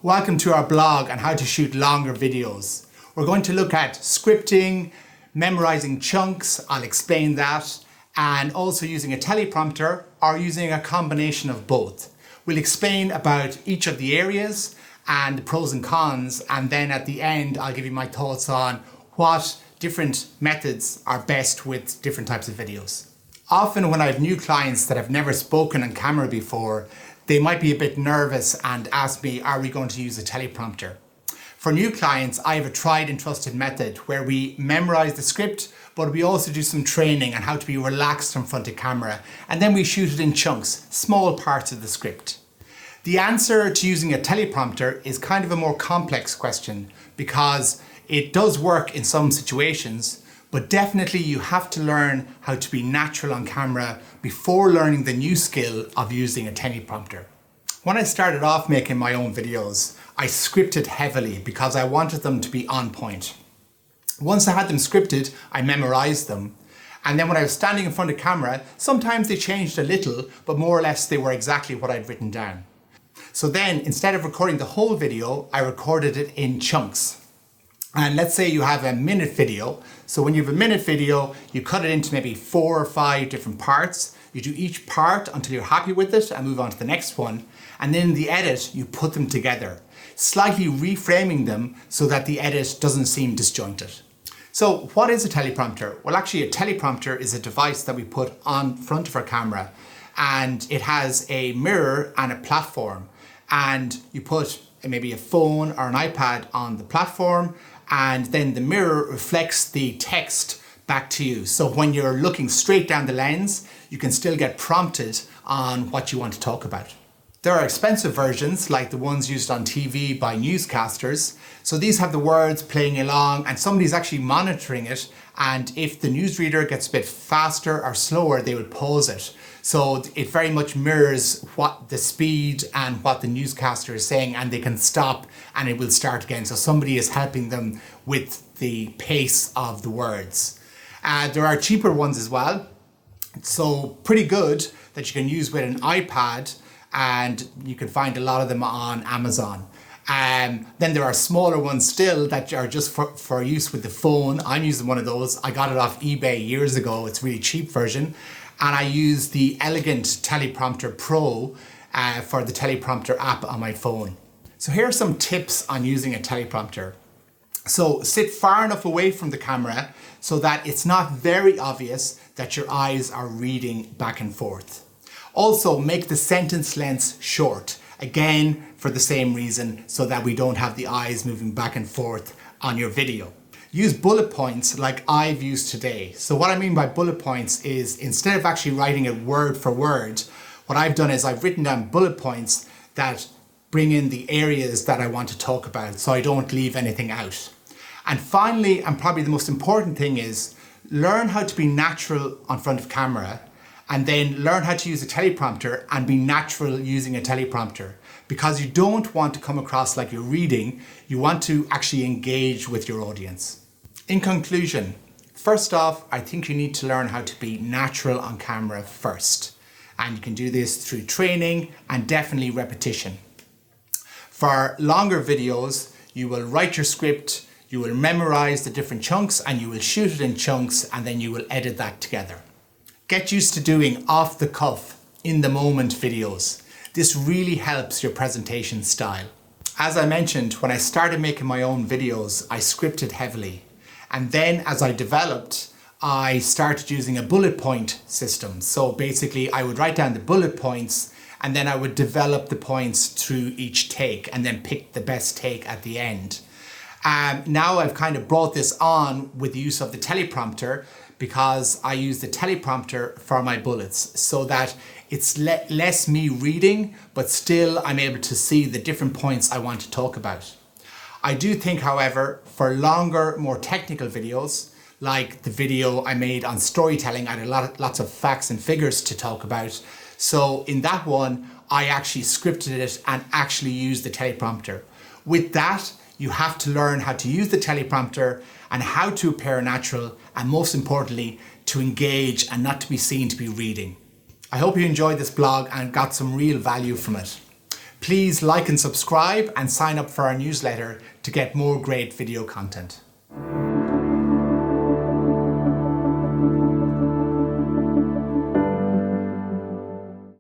Welcome to our blog on how to shoot longer videos. We're going to look at scripting, memorizing chunks, I'll explain that, and also using a teleprompter or using a combination of both. We'll explain about each of the areas and the pros and cons, and then at the end I'll give you my thoughts on what different methods are best with different types of videos. Often when I have new clients that have never spoken on camera before, they might be a bit nervous and ask me, are we going to use a teleprompter? For new clients, I have a tried and trusted method where we memorize the script, but we also do some training on how to be relaxed in front of camera, and then we shoot it in chunks, small parts of the script. The answer to using a teleprompter is kind of a more complex question because it does work in some situations, but definitely you have to learn how to be natural on camera before learning the new skill of using a teleprompter. When I started off making my own videos, I scripted heavily because I wanted them to be on point. Once I had them scripted, I memorized them. And then when I was standing in front of camera, sometimes they changed a little, but more or less they were exactly what I'd written down. So then, instead of recording the whole video, I recorded it in chunks. And let's say you have a minute video. So when you have a minute video, you cut it into maybe 4 or 5 different parts. You do each part until you're happy with it and move on to the next one. And then in the edit, you put them together, slightly reframing them so that the edit doesn't seem disjointed. So what is a teleprompter? Well, actually a teleprompter is a device that we put on front of our camera, and it has a mirror and a platform. And you put maybe a phone or an iPad on the platform, and then the mirror reflects the text back to you. So when you're looking straight down the lens, you can still get prompted on what you want to talk about. There are expensive versions like the ones used on TV by newscasters. So these have the words playing along and somebody's actually monitoring it. And if the newsreader gets a bit faster or slower, they will pause it. So it very much mirrors what the speed and what the newscaster is saying, and they can stop and it will start again. So somebody is helping them with the pace of the words. There are cheaper ones as well. So pretty good that you can use with an iPad, and you can find a lot of them on Amazon. Then there are smaller ones still that are just for use with the phone. I'm using one of those. I got it off eBay years ago. It's a really cheap version. And I use the Elegant Teleprompter Pro for the teleprompter app on my phone. So here are some tips on using a teleprompter. So sit far enough away from the camera so that it's not very obvious that your eyes are reading back and forth. Also make the sentence lengths short, again for the same reason, so that we don't have the eyes moving back and forth on your video. Use bullet points like I've used today. So what I mean by bullet points is instead of actually writing it word for word, what I've done is I've written down bullet points that bring in the areas that I want to talk about so I don't leave anything out. And finally, and probably the most important thing, is learn how to be natural on front of camera, and then learn how to use a teleprompter and be natural using a teleprompter, because you don't want to come across like you're reading, you want to actually engage with your audience. In conclusion, first off, I think you need to learn how to be natural on camera first, and you can do this through training and definitely repetition. For longer videos, you will write your script, you will memorize the different chunks, and you will shoot it in chunks, and then you will edit that together. Get used to doing off the cuff, in the moment videos. This really helps your presentation style. As I mentioned, when I started making my own videos, I scripted heavily. And then as I developed, I started using a bullet point system. So basically I would write down the bullet points, and then I would develop the points through each take and then pick the best take at the end. Now I've kind of brought this on with the use of the teleprompter, because I use the teleprompter for my bullets so that it's less me reading, but still I'm able to see the different points I want to talk about. I do think, however, for longer, more technical videos, like the video I made on storytelling, I had lots of facts and figures to talk about. So in that one, I actually scripted it and actually used the teleprompter. With that, you have to learn how to use the teleprompter and how to appear natural, and most importantly, to engage and not to be seen to be reading. I hope you enjoyed this blog and got some real value from it. Please like and subscribe and sign up for our newsletter to get more great video content.